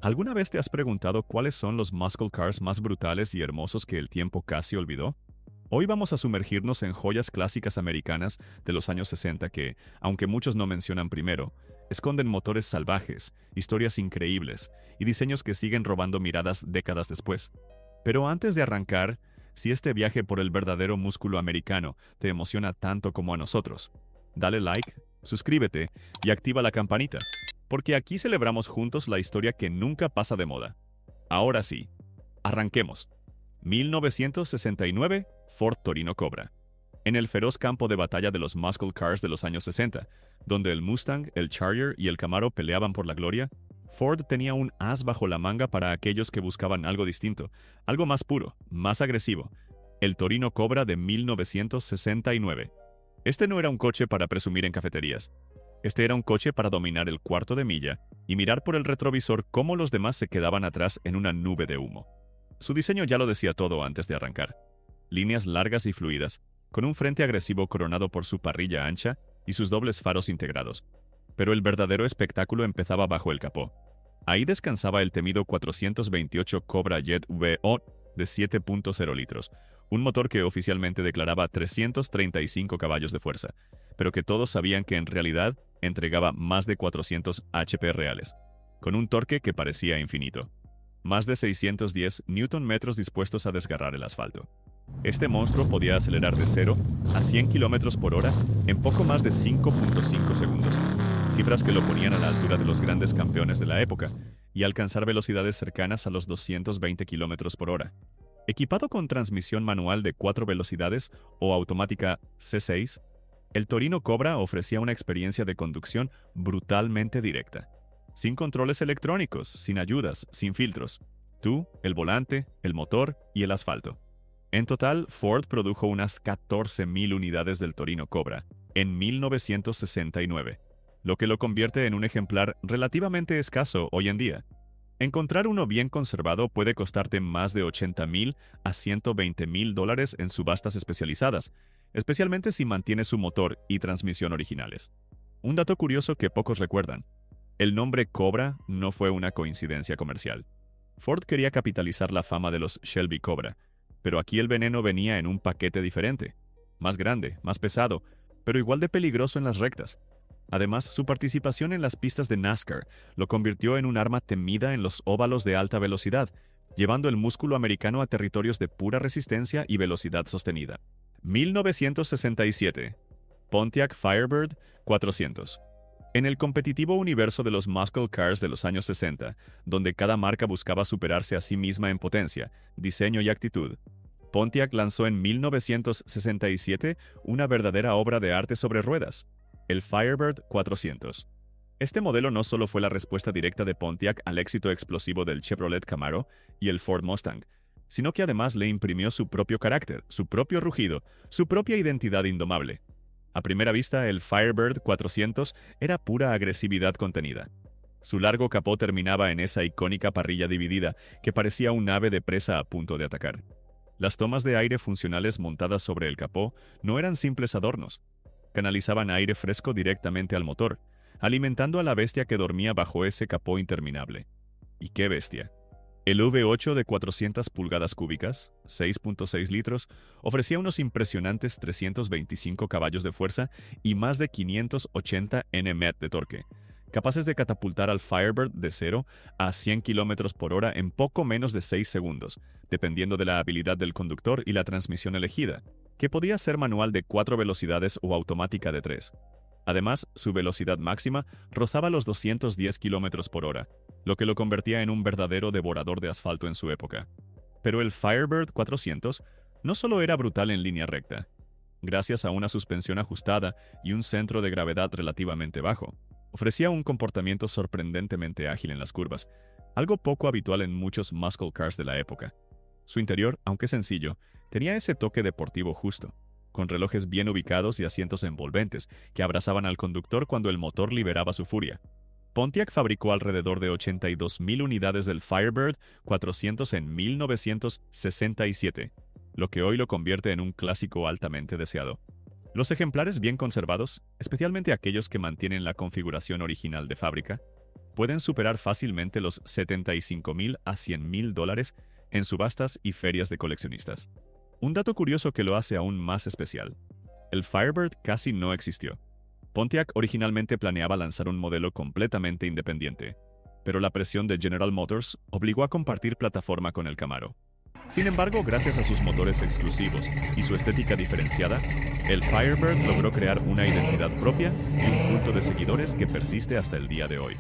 ¿Alguna vez te has preguntado cuáles son los muscle cars más brutales y hermosos que el tiempo casi olvidó? Hoy vamos a sumergirnos en joyas clásicas americanas de los años 60 que, aunque muchos no mencionan primero, esconden motores salvajes, historias increíbles y diseños que siguen robando miradas décadas después. Pero antes de arrancar, si este viaje por el verdadero músculo americano te emociona tanto como a nosotros, dale like, suscríbete y activa la campanita, porque aquí celebramos juntos la historia que nunca pasa de moda. Ahora sí, arranquemos. 1969, Ford Torino Cobra. En el feroz campo de batalla de los muscle cars de los años 60, donde el Mustang, el Charger y el Camaro peleaban por la gloria, Ford tenía un as bajo la manga para aquellos que buscaban algo distinto, algo más puro, más agresivo. El Torino Cobra de 1969. Este no era un coche para presumir en cafeterías. Este era un coche para dominar el cuarto de milla y mirar por el retrovisor cómo los demás se quedaban atrás en una nube de humo. Su diseño ya lo decía todo antes de arrancar. Líneas largas y fluidas, con un frente agresivo coronado por su parrilla ancha y sus dobles faros integrados. Pero el verdadero espectáculo empezaba bajo el capó. Ahí descansaba el temido 428 Cobra Jet V8 de 7.0 litros, un motor que oficialmente declaraba 335 caballos de fuerza, pero que todos sabían que en realidad entregaba más de 400 HP reales, con un torque que parecía infinito. Más de 610 Nm dispuestos a desgarrar el asfalto. Este monstruo podía acelerar de 0 a 100 km por hora en poco más de 5.5 segundos, cifras que lo ponían a la altura de los grandes campeones de la época, y alcanzar velocidades cercanas a los 220 km por hora. Equipado con transmisión manual de 4 velocidades o automática C6, el Torino Cobra ofrecía una experiencia de conducción brutalmente directa. Sin controles electrónicos, sin ayudas, sin filtros. Tú, el volante, el motor y el asfalto. En total, Ford produjo unas 14.000 unidades del Torino Cobra en 1969, lo que lo convierte en un ejemplar relativamente escaso hoy en día. Encontrar uno bien conservado puede costarte más de $80,000 a $120,000 en subastas especializadas, especialmente si mantiene su motor y transmisión originales. Un dato curioso que pocos recuerdan. El nombre Cobra no fue una coincidencia comercial. Ford quería capitalizar la fama de los Shelby Cobra, pero aquí el veneno venía en un paquete diferente, más grande, más pesado, pero igual de peligroso en las rectas. Además, su participación en las pistas de NASCAR lo convirtió en un arma temida en los óvalos de alta velocidad, llevando el músculo americano a territorios de pura resistencia y velocidad sostenida. 1967. Pontiac Firebird 400. En el competitivo universo de los muscle cars de los años 60, donde cada marca buscaba superarse a sí misma en potencia, diseño y actitud, Pontiac lanzó en 1967 una verdadera obra de arte sobre ruedas, el Firebird 400. Este modelo no solo fue la respuesta directa de Pontiac al éxito explosivo del Chevrolet Camaro y el Ford Mustang, sino que además le imprimió su propio carácter, su propio rugido, su propia identidad indomable. A primera vista, el Firebird 400 era pura agresividad contenida. Su largo capó terminaba en esa icónica parrilla dividida que parecía un ave de presa a punto de atacar. Las tomas de aire funcionales montadas sobre el capó no eran simples adornos. Canalizaban aire fresco directamente al motor, alimentando a la bestia que dormía bajo ese capó interminable. ¿Y qué bestia? El V8 de 400 pulgadas cúbicas, 6.6 litros, ofrecía unos impresionantes 325 caballos de fuerza y más de 580 Nm de torque, capaces de catapultar al Firebird de 0 a 100 km por hora en poco menos de 6 segundos, dependiendo de la habilidad del conductor y la transmisión elegida, que podía ser manual de 4 velocidades o automática de 3. Además, su velocidad máxima rozaba los 210 km por hora, lo que lo convertía en un verdadero devorador de asfalto en su época. Pero el Firebird 400 no solo era brutal en línea recta. Gracias a una suspensión ajustada y un centro de gravedad relativamente bajo, ofrecía un comportamiento sorprendentemente ágil en las curvas, algo poco habitual en muchos muscle cars de la época. Su interior, aunque sencillo, tenía ese toque deportivo justo, con relojes bien ubicados y asientos envolventes que abrazaban al conductor cuando el motor liberaba su furia. Pontiac fabricó alrededor de 82.000 unidades del Firebird 400 en 1967, lo que hoy lo convierte en un clásico altamente deseado. Los ejemplares bien conservados, especialmente aquellos que mantienen la configuración original de fábrica, pueden superar fácilmente los $75,000 a $100,000 en subastas y ferias de coleccionistas. Un dato curioso que lo hace aún más especial: el Firebird casi no existió. Pontiac originalmente planeaba lanzar un modelo completamente independiente, pero la presión de General Motors obligó a compartir plataforma con el Camaro. Sin embargo, gracias a sus motores exclusivos y su estética diferenciada, el Firebird logró crear una identidad propia y un culto de seguidores que persiste hasta el día de hoy.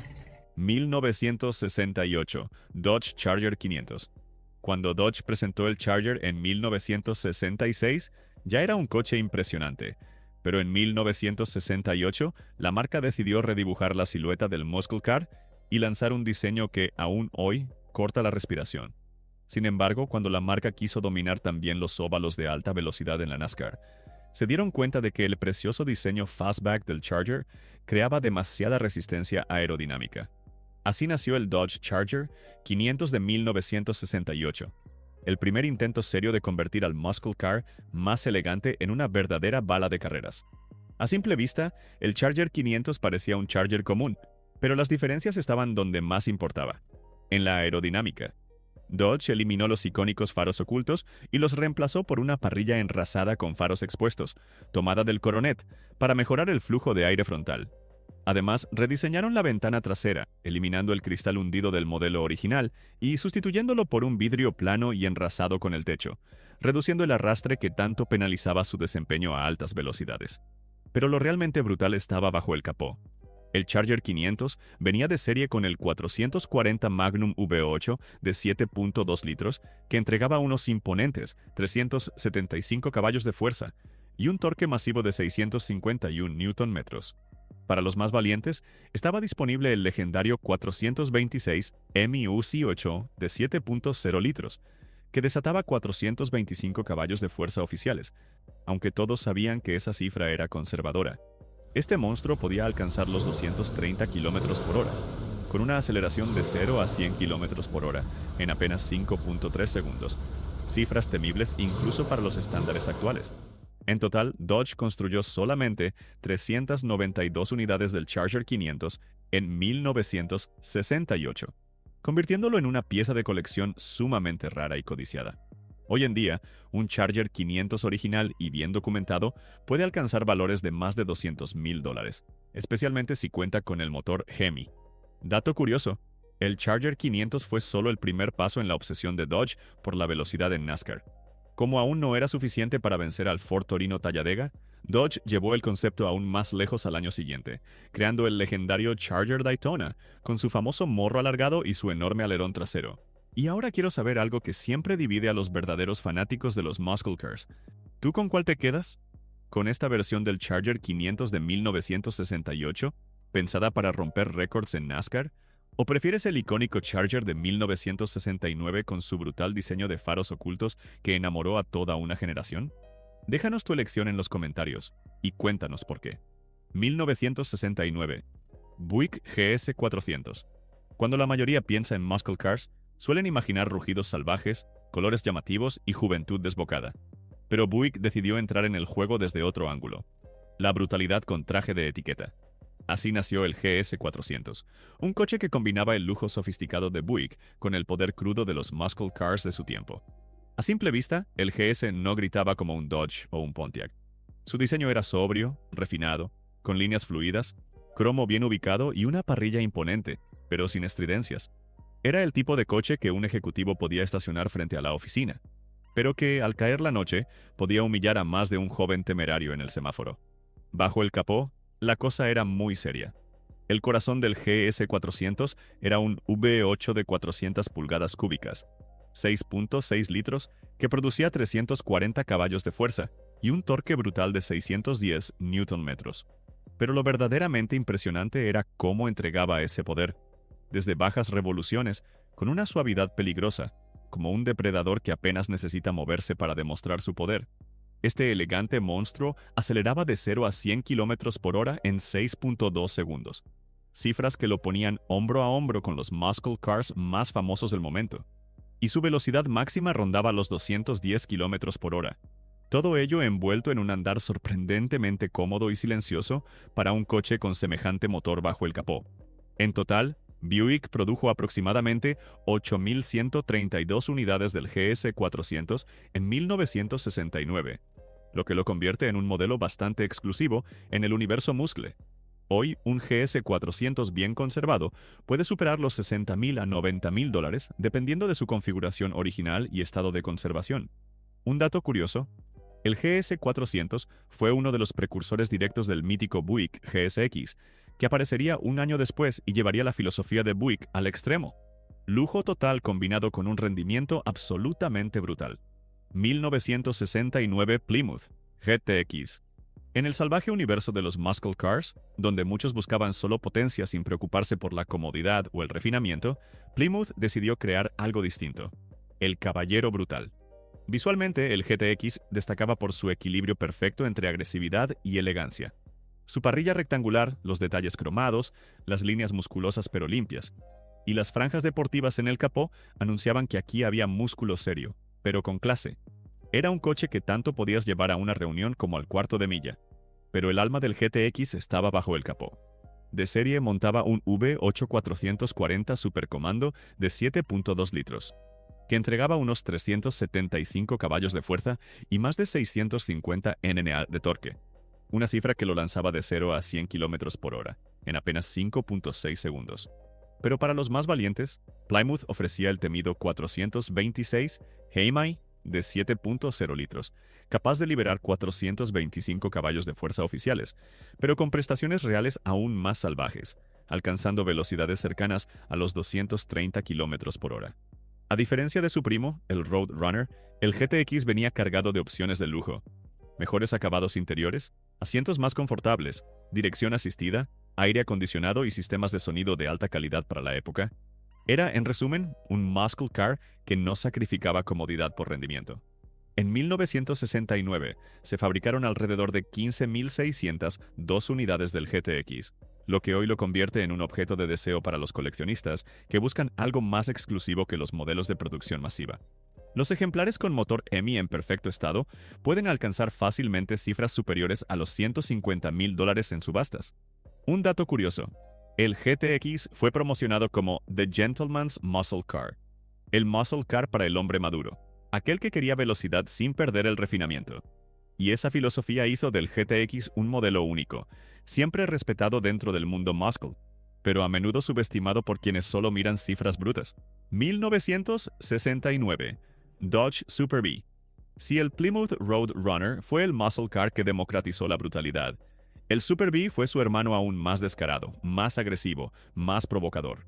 1968, Dodge Charger 500. Cuando Dodge presentó el Charger en 1966, ya era un coche impresionante, pero en 1968 la marca decidió redibujar la silueta del Muscle Car y lanzar un diseño que, aún hoy, corta la respiración. Sin embargo, cuando la marca quiso dominar también los óvalos de alta velocidad en la NASCAR, se dieron cuenta de que el precioso diseño fastback del Charger creaba demasiada resistencia aerodinámica. Así nació el Dodge Charger 500 de 1968, el primer intento serio de convertir al Muscle Car más elegante en una verdadera bala de carreras. A simple vista, el Charger 500 parecía un Charger común, pero las diferencias estaban donde más importaba: en la aerodinámica. Dodge eliminó los icónicos faros ocultos y los reemplazó por una parrilla enrasada con faros expuestos, tomada del Coronet, para mejorar el flujo de aire frontal. Además, rediseñaron la ventana trasera, eliminando el cristal hundido del modelo original y sustituyéndolo por un vidrio plano y enrasado con el techo, reduciendo el arrastre que tanto penalizaba su desempeño a altas velocidades. Pero lo realmente brutal estaba bajo el capó. El Charger 500 venía de serie con el 440 Magnum V8 de 7.2 litros, que entregaba unos imponentes 375 caballos de fuerza y un torque masivo de 651 Nm. Para los más valientes, estaba disponible el legendario 426 MUC8 de 7.0 litros, que desataba 425 caballos de fuerza oficiales, aunque todos sabían que esa cifra era conservadora. Este monstruo podía alcanzar los 230 km por hora, con una aceleración de 0 a 100 km por hora en apenas 5.3 segundos, cifras temibles incluso para los estándares actuales. En total, Dodge construyó solamente 392 unidades del Charger 500 en 1968, convirtiéndolo en una pieza de colección sumamente rara y codiciada. Hoy en día, un Charger 500 original y bien documentado puede alcanzar valores de más de $200,000, especialmente si cuenta con el motor Hemi. Dato curioso: el Charger 500 fue solo el primer paso en la obsesión de Dodge por la velocidad en NASCAR. Como aún no era suficiente para vencer al Ford Torino Talladega, Dodge llevó el concepto aún más lejos al año siguiente, creando el legendario Charger Daytona, con su famoso morro alargado y su enorme alerón trasero. Y ahora quiero saber algo que siempre divide a los verdaderos fanáticos de los Muscle Cars. ¿Tú con cuál te quedas? ¿Con esta versión del Charger 500 de 1968, pensada para romper récords en NASCAR? ¿O prefieres el icónico Charger de 1969 con su brutal diseño de faros ocultos que enamoró a toda una generación? Déjanos tu elección en los comentarios y cuéntanos por qué. 1969. Buick GS 400. Cuando la mayoría piensa en Muscle Cars, suelen imaginar rugidos salvajes, colores llamativos y juventud desbocada. Pero Buick decidió entrar en el juego desde otro ángulo: la brutalidad con traje de etiqueta. Así nació el GS 400, un coche que combinaba el lujo sofisticado de Buick con el poder crudo de los muscle cars de su tiempo. A simple vista, el GS no gritaba como un Dodge o un Pontiac. Su diseño era sobrio, refinado, con líneas fluidas, cromo bien ubicado y una parrilla imponente, pero sin estridencias. Era el tipo de coche que un ejecutivo podía estacionar frente a la oficina, pero que, al caer la noche, podía humillar a más de un joven temerario en el semáforo. Bajo el capó, la cosa era muy seria. El corazón del GS 400 era un V8 de 400 pulgadas cúbicas, 6.6 litros, que producía 340 caballos de fuerza y un torque brutal de 610 Nm. Pero lo verdaderamente impresionante era cómo entregaba ese poder, desde bajas revoluciones, con una suavidad peligrosa, como un depredador que apenas necesita moverse para demostrar su poder. Este elegante monstruo aceleraba de 0 a 100 km por hora en 6.2 segundos, cifras que lo ponían hombro a hombro con los muscle cars más famosos del momento. Y su velocidad máxima rondaba los 210 km por hora. Todo ello envuelto en un andar sorprendentemente cómodo y silencioso para un coche con semejante motor bajo el capó. En total, Buick produjo aproximadamente 8.132 unidades del GS400 en 1969, lo que lo convierte en un modelo bastante exclusivo en el universo Muscle. Hoy, un GS400 bien conservado puede superar los $60,000 a $90,000 dependiendo de su configuración original y estado de conservación. Un dato curioso: el GS400 fue uno de los precursores directos del mítico Buick GSX, que aparecería un año después y llevaría la filosofía de Buick al extremo. Lujo total combinado con un rendimiento absolutamente brutal. 1969 Plymouth GTX. En el salvaje universo de los muscle cars, donde muchos buscaban solo potencia sin preocuparse por la comodidad o el refinamiento, Plymouth decidió crear algo distinto: el caballero brutal. Visualmente, el GTX destacaba por su equilibrio perfecto entre agresividad y elegancia. Su parrilla rectangular, los detalles cromados, las líneas musculosas pero limpias, y las franjas deportivas en el capó anunciaban que aquí había músculo serio, pero con clase. Era un coche que tanto podías llevar a una reunión como al cuarto de milla. Pero el alma del GTX estaba bajo el capó. De serie montaba un V8440 Supercomando de 7.2 litros, que entregaba unos 375 caballos de fuerza y más de 650 Nm de torque, una cifra que lo lanzaba de 0 a 100 km por hora, en apenas 5.6 segundos. Pero para los más valientes, Plymouth ofrecía el temido 426 Hemi de 7.0 litros, capaz de liberar 425 caballos de fuerza oficiales, pero con prestaciones reales aún más salvajes, alcanzando velocidades cercanas a los 230 km por hora. A diferencia de su primo, el Roadrunner, el GTX venía cargado de opciones de lujo: mejores acabados interiores, asientos más confortables, dirección asistida, aire acondicionado y sistemas de sonido de alta calidad para la época. Era, en resumen, un muscle car que no sacrificaba comodidad por rendimiento. En 1969 se fabricaron alrededor de 15.602 unidades del GTX, lo que hoy lo convierte en un objeto de deseo para los coleccionistas que buscan algo más exclusivo que los modelos de producción masiva. Los ejemplares con motor Hemi en perfecto estado pueden alcanzar fácilmente cifras superiores a los $150,000 en subastas. Un dato curioso: el GTX fue promocionado como The Gentleman's Muscle Car, el muscle car para el hombre maduro, aquel que quería velocidad sin perder el refinamiento. Y esa filosofía hizo del GTX un modelo único, siempre respetado dentro del mundo muscle, pero a menudo subestimado por quienes solo miran cifras brutas. 1969 Dodge Super Bee. Si el Plymouth Roadrunner fue el muscle car que democratizó la brutalidad, el Super Bee fue su hermano aún más descarado, más agresivo, más provocador.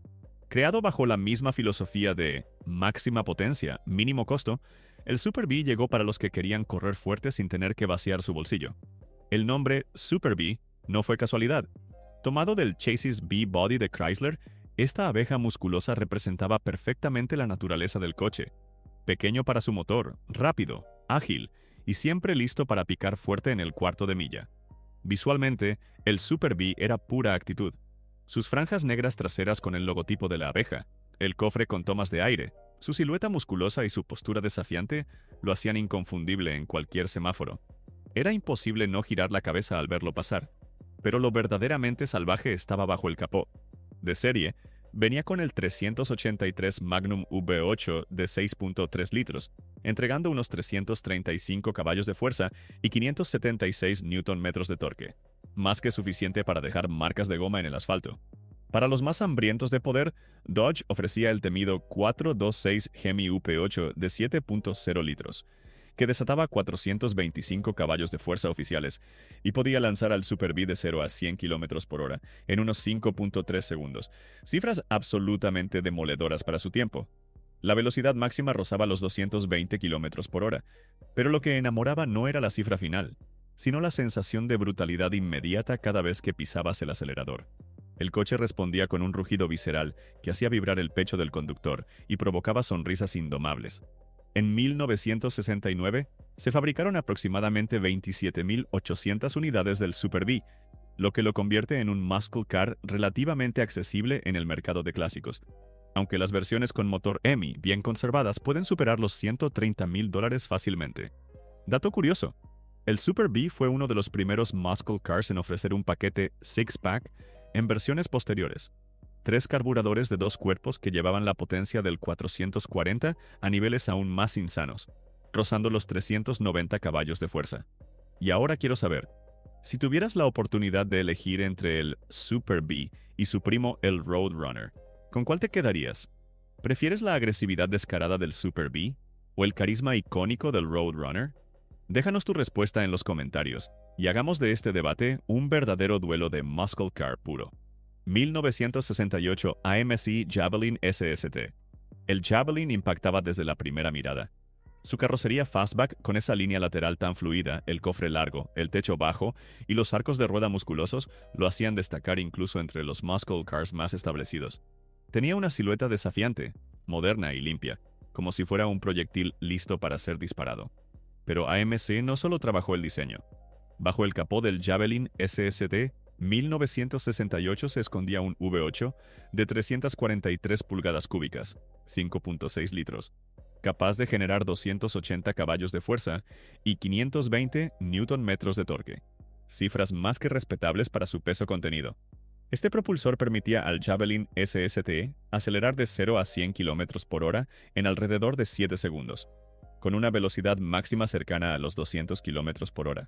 Creado bajo la misma filosofía de máxima potencia, mínimo costo, el Super Bee llegó para los que querían correr fuerte sin tener que vaciar su bolsillo. El nombre Super Bee no fue casualidad. Tomado del chasis B-Body de Chrysler, esta abeja musculosa representaba perfectamente la naturaleza del coche. Pequeño para su motor, rápido, ágil y siempre listo para picar fuerte en el cuarto de milla. Visualmente, el Super Bee era pura actitud. Sus franjas negras traseras con el logotipo de la abeja, el cofre con tomas de aire, su silueta musculosa y su postura desafiante lo hacían inconfundible en cualquier semáforo. Era imposible no girar la cabeza al verlo pasar. Pero lo verdaderamente salvaje estaba bajo el capó. De serie, venía con el 383 Magnum V8 de 6.3 litros, entregando unos 335 caballos de fuerza y 576 Nm de torque, más que suficiente para dejar marcas de goma en el asfalto. Para los más hambrientos de poder, Dodge ofrecía el temido 426 Hemi UP8 de 7.0 litros, que desataba 425 caballos de fuerza oficiales y podía lanzar al Super Bee de 0 a 100 km por hora en unos 5.3 segundos, cifras absolutamente demoledoras para su tiempo. La velocidad máxima rozaba los 220 km por hora, pero lo que enamoraba no era la cifra final, sino la sensación de brutalidad inmediata cada vez que pisabas el acelerador. El coche respondía con un rugido visceral que hacía vibrar el pecho del conductor y provocaba sonrisas indomables. En 1969, se fabricaron aproximadamente 27.800 unidades del Super Bee, lo que lo convierte en un muscle car relativamente accesible en el mercado de clásicos, aunque las versiones con motor Hemi bien conservadas pueden superar los $130,000 fácilmente. Dato curioso: el Super Bee fue uno de los primeros muscle cars en ofrecer un paquete six-pack en versiones posteriores. 3 carburadores de 2 cuerpos que llevaban la potencia del 440 a niveles aún más insanos, rozando los 390 caballos de fuerza. Y ahora quiero saber, si tuvieras la oportunidad de elegir entre el Super Bee y su primo el Roadrunner, ¿con cuál te quedarías? ¿Prefieres la agresividad descarada del Super Bee o el carisma icónico del Roadrunner? Déjanos tu respuesta en los comentarios y hagamos de este debate un verdadero duelo de muscle car puro. 1968 AMC Javelin SST. El Javelin impactaba desde la primera mirada. Su carrocería fastback con esa línea lateral tan fluida, el cofre largo, el techo bajo y los arcos de rueda musculosos lo hacían destacar incluso entre los muscle cars más establecidos. Tenía una silueta desafiante, moderna y limpia, como si fuera un proyectil listo para ser disparado. Pero AMC no solo trabajó el diseño. Bajo el capó del Javelin SST 1968 se escondía un V8 de 343 pulgadas cúbicas, 5.6 litros, capaz de generar 280 caballos de fuerza y 520 Nm de torque, cifras más que respetables para su peso contenido. Este propulsor permitía al Javelin SST acelerar de 0 a 100 km por hora en alrededor de 7 segundos, con una velocidad máxima cercana a los 200 km por hora.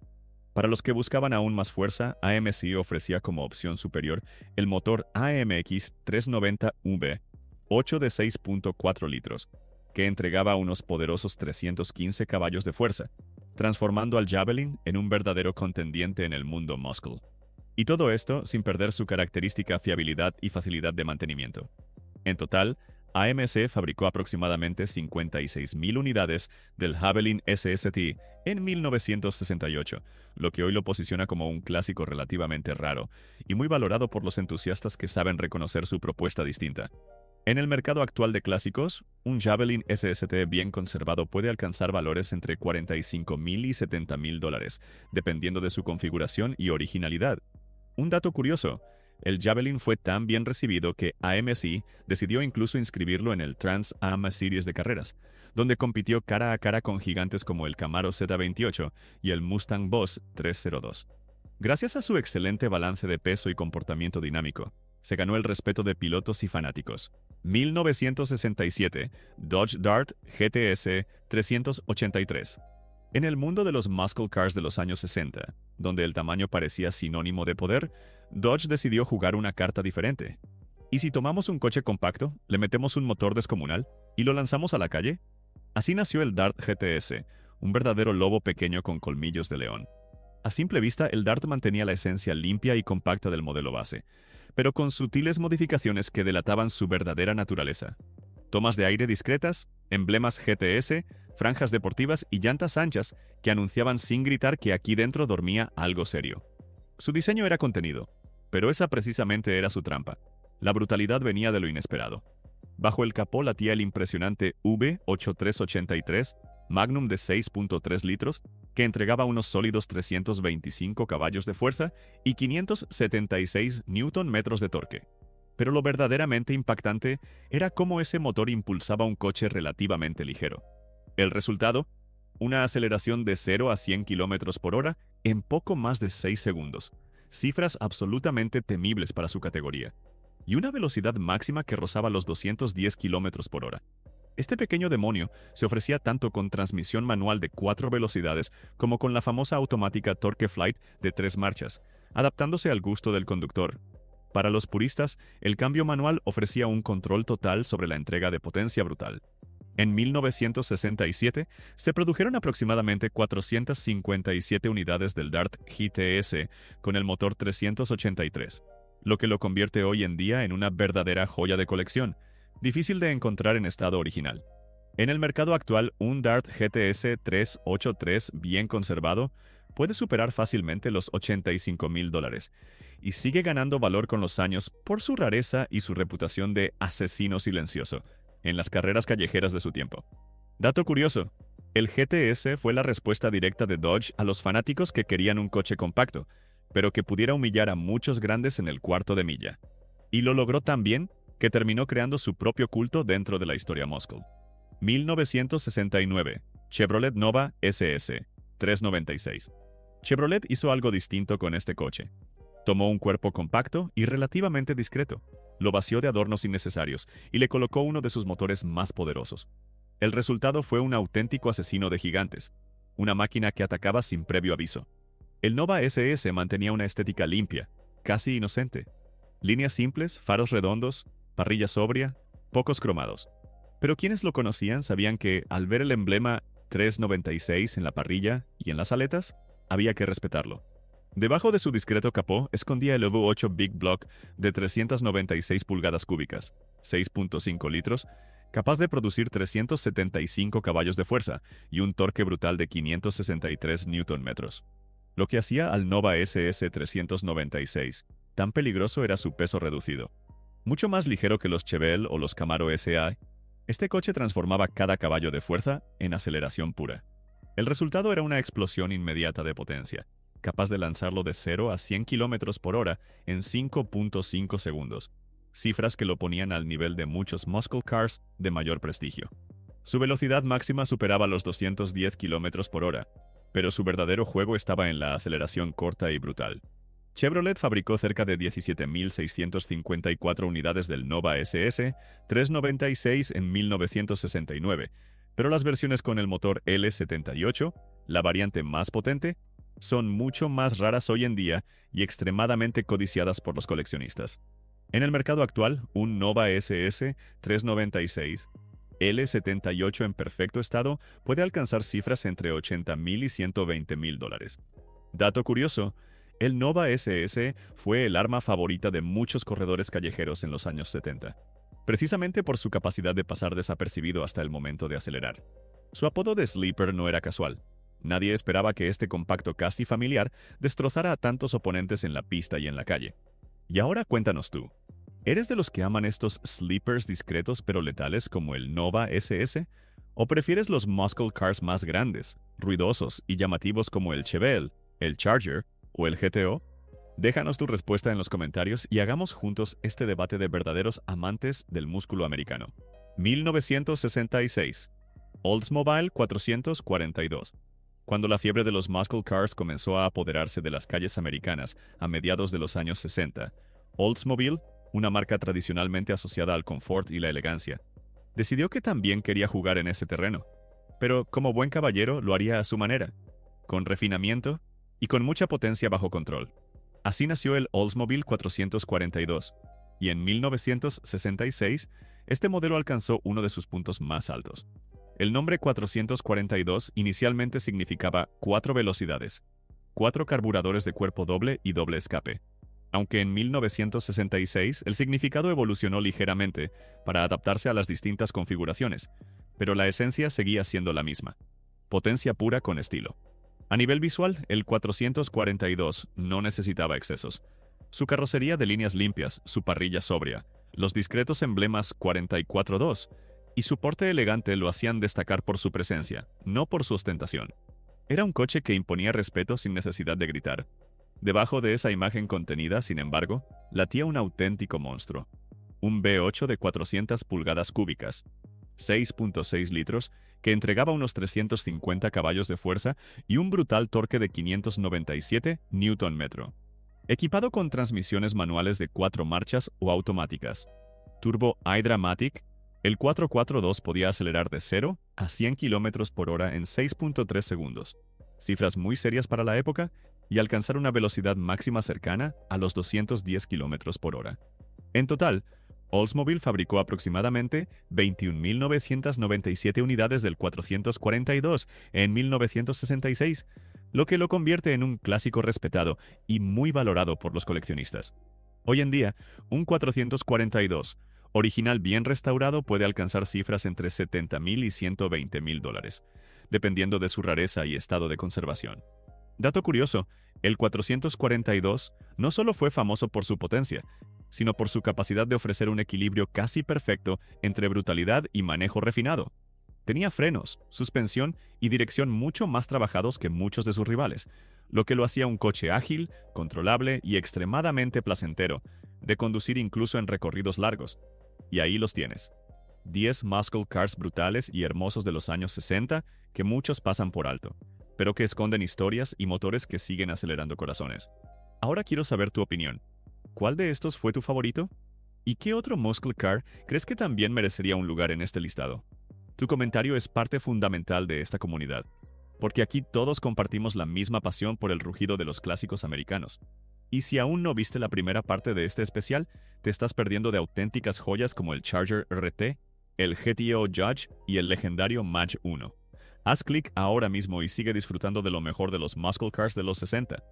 Para los que buscaban aún más fuerza, AMC ofrecía como opción superior el motor AMX 390V, 8 de 6.4 litros, que entregaba unos poderosos 315 caballos de fuerza, transformando al Javelin en un verdadero contendiente en el mundo muscle. Y todo esto sin perder su característica fiabilidad y facilidad de mantenimiento. En total, AMC fabricó aproximadamente 56.000 unidades del Javelin SST en 1968, lo que hoy lo posiciona como un clásico relativamente raro y muy valorado por los entusiastas que saben reconocer su propuesta distinta. En el mercado actual de clásicos, un Javelin SST bien conservado puede alcanzar valores entre $45,000 y $70,000, dependiendo de su configuración y originalidad. Un dato curioso: el Javelin fue tan bien recibido que AMC decidió incluso inscribirlo en el Trans-Am Series de carreras, donde compitió cara a cara con gigantes como el Camaro Z28 y el Mustang Boss 302. Gracias a su excelente balance de peso y comportamiento dinámico, se ganó el respeto de pilotos y fanáticos. 1967, Dodge Dart GTS 383. En el mundo de los muscle cars de los años 60, donde el tamaño parecía sinónimo de poder, Dodge decidió jugar una carta diferente. ¿Y si tomamos un coche compacto, le metemos un motor descomunal y lo lanzamos a la calle? Así nació el Dart GTS, un verdadero lobo pequeño con colmillos de león. A simple vista, el Dart mantenía la esencia limpia y compacta del modelo base, pero con sutiles modificaciones que delataban su verdadera naturaleza. Tomas de aire discretas, emblemas GTS, franjas deportivas y llantas anchas que anunciaban sin gritar que aquí dentro dormía algo serio. Su diseño era contenido, pero esa precisamente era su trampa. La brutalidad venía de lo inesperado. Bajo el capó latía el impresionante V8383 Magnum de 6.3 litros, que entregaba unos sólidos 325 caballos de fuerza y 576 Nm de torque. Pero lo verdaderamente impactante era cómo ese motor impulsaba un coche relativamente ligero. El resultado: una aceleración de 0 a 100 km por hora en poco más de 6 segundos, cifras absolutamente temibles para su categoría, y una velocidad máxima que rozaba los 210 km por hora. Este pequeño demonio se ofrecía tanto con transmisión manual de 4 velocidades como con la famosa automática Torque Flight de 3 marchas, adaptándose al gusto del conductor. Para los puristas, el cambio manual ofrecía un control total sobre la entrega de potencia brutal. En 1967, se produjeron aproximadamente 457 unidades del Dart GTS con el motor 383, lo que lo convierte hoy en día en una verdadera joya de colección, difícil de encontrar en estado original. En el mercado actual, un Dart GTS 383 bien conservado puede superar fácilmente los $85,000 y sigue ganando valor con los años por su rareza y su reputación de asesino silencioso en las carreras callejeras de su tiempo. Dato curioso: el GTS fue la respuesta directa de Dodge a los fanáticos que querían un coche compacto, pero que pudiera humillar a muchos grandes en el cuarto de milla. Y lo logró tan bien que terminó creando su propio culto dentro de la historia muscle. 1969, Chevrolet Nova SS 396. Chevrolet hizo algo distinto con este coche. Tomó un cuerpo compacto y relativamente discreto, lo vació de adornos innecesarios y le colocó uno de sus motores más poderosos. El resultado fue un auténtico asesino de gigantes, una máquina que atacaba sin previo aviso. El Nova SS mantenía una estética limpia, casi inocente. Líneas simples, faros redondos, parrilla sobria, pocos cromados. Pero quienes lo conocían sabían que, al ver el emblema 396 en la parrilla y en las aletas, había que respetarlo. Debajo de su discreto capó escondía el V8 Big Block de 396 pulgadas cúbicas, 6.5 litros, capaz de producir 375 caballos de fuerza y un torque brutal de 563 Nm. Lo que hacía al Nova SS 396 tan peligroso era su peso reducido. Mucho más ligero que los Chevelle o los Camaro SA, este coche transformaba cada caballo de fuerza en aceleración pura. El resultado era una explosión inmediata de potencia, capaz de lanzarlo de 0 a 100 km por hora en 5.5 segundos, cifras que lo ponían al nivel de muchos muscle cars de mayor prestigio. Su velocidad máxima superaba los 210 km por hora, pero su verdadero juego estaba en la aceleración corta y brutal. Chevrolet fabricó cerca de 17.654 unidades del Nova SS 396 en 1969, pero las versiones con el motor L78, la variante más potente, son mucho más raras hoy en día y extremadamente codiciadas por los coleccionistas. En el mercado actual, un Nova SS 396 L78 en perfecto estado puede alcanzar cifras entre $80,000 y $120,000. Dato curioso, el Nova SS fue el arma favorita de muchos corredores callejeros en los años 70, precisamente por su capacidad de pasar desapercibido hasta el momento de acelerar. Su apodo de Sleeper no era casual. Nadie esperaba que este compacto casi familiar destrozara a tantos oponentes en la pista y en la calle. Y ahora cuéntanos tú, ¿eres de los que aman estos sleepers discretos pero letales como el Nova SS? ¿O prefieres los muscle cars más grandes, ruidosos y llamativos como el Chevelle, el Charger o el GTO? Déjanos tu respuesta en los comentarios y hagamos juntos este debate de verdaderos amantes del músculo americano. 1966. Oldsmobile 442. Cuando la fiebre de los muscle cars comenzó a apoderarse de las calles americanas a mediados de los años 60, Oldsmobile, una marca tradicionalmente asociada al confort y la elegancia, decidió que también quería jugar en ese terreno, pero como buen caballero lo haría a su manera, con refinamiento y con mucha potencia bajo control. Así nació el Oldsmobile 442, y en 1966 este modelo alcanzó uno de sus puntos más altos. El nombre 442 inicialmente significaba 4 velocidades, 4 carburadores de cuerpo doble y doble escape, aunque en 1966 el significado evolucionó ligeramente para adaptarse a las distintas configuraciones, pero la esencia seguía siendo la misma: potencia pura con estilo. A nivel visual, el 442 no necesitaba excesos. Su carrocería de líneas limpias, su parrilla sobria, los discretos emblemas 442 y su porte elegante lo hacían destacar por su presencia, no por su ostentación. Era un coche que imponía respeto sin necesidad de gritar. Debajo de esa imagen contenida, sin embargo, latía un auténtico monstruo. Un V8 de 400 pulgadas cúbicas, 6.6 litros, que entregaba unos 350 caballos de fuerza y un brutal torque de 597 Nm. Equipado con transmisiones manuales de 4 marchas o automáticas, turbo iDramatic, el 442 podía acelerar de 0 a 100 km por hora en 6.3 segundos, cifras muy serias para la época, y alcanzar una velocidad máxima cercana a los 210 km por hora. En total, Oldsmobile fabricó aproximadamente 21.997 unidades del 442 en 1966, lo que lo convierte en un clásico respetado y muy valorado por los coleccionistas. Hoy en día, un 442 original bien restaurado puede alcanzar cifras entre $70,000 y $120,000, dependiendo de su rareza y estado de conservación. Dato curioso, el 442 no solo fue famoso por su potencia, sino por su capacidad de ofrecer un equilibrio casi perfecto entre brutalidad y manejo refinado. Tenía frenos, suspensión y dirección mucho más trabajados que muchos de sus rivales, lo que lo hacía un coche ágil, controlable y extremadamente placentero, de conducir incluso en recorridos largos. Y ahí los tienes. 10 muscle cars brutales y hermosos de los años 60 que muchos pasan por alto, pero que esconden historias y motores que siguen acelerando corazones. Ahora quiero saber tu opinión. ¿Cuál de estos fue tu favorito? ¿Y qué otro muscle car crees que también merecería un lugar en este listado? Tu comentario es parte fundamental de esta comunidad, porque aquí todos compartimos la misma pasión por el rugido de los clásicos americanos. Y si aún no viste la primera parte de este especial, te estás perdiendo de auténticas joyas como el Charger RT, el GTO Judge y el legendario Match 1. Haz clic ahora mismo y sigue disfrutando de lo mejor de los muscle cars de los 60.